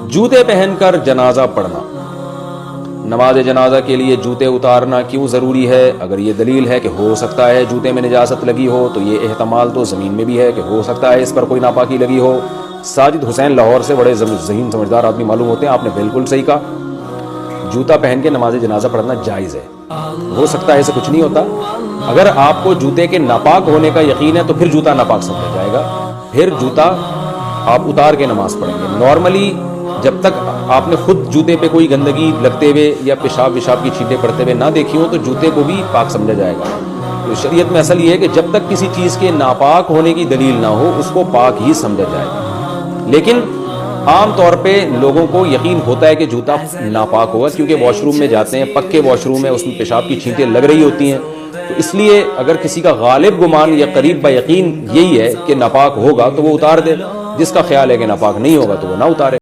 जूते पहनकर जनाजा पढ़ना। नमाज जनाजा के लिए जूते उतारना क्यों ज़रूरी है? अगर ये दलील है कि हो सकता है जूते में निजासत लगी हो, तो ये एहतमाल तो ज़मीन में भी है कि हो सकता है इस पर कोई नापाकी लगी हो। साजिद हुसैन लाहौर से बड़े ज़हीन समझदार आदमी मालूम होते हैं, आपने बिल्कुल सही कहा। जूता पहन के नमाज जनाजा पढ़ना जायज़ है, हो सकता है ऐसे कुछ नहीं होता। अगर आपको जूते के नापाक होने का यकीन है तो फिर जूता नापाक समझा जाएगा, फिर जूता आप उतार के नमाज पढ़ेंगे। नॉर्मली जब तक आपने खुद जूते पे कोई गंदगी लगते हुए या पेशाब विशाब की छींटें पड़ते हुए ना देखी हो तो जूते को भी पाक समझा जाएगा। तो शरीयत में असल ये है कि जब तक किसी चीज़ के नापाक होने की दलील ना हो उसको पाक ही समझा जाएगा। लेकिन आम तौर पे लोगों को यकीन होता है कि जूता नापाक होगा, क्योंकि वॉशरूम में जाते हैं, पक्के वॉशरूम है, उसमें पेशाब की छींटें लग रही होती हैं। तो इसलिए अगर किसी का गालिब गुमान या करीब बा यकीन यही है कि नापाक होगा तो वो उतार दे, जिसका ख्याल है कि नापाक नहीं होगा तो वो ना उतारे।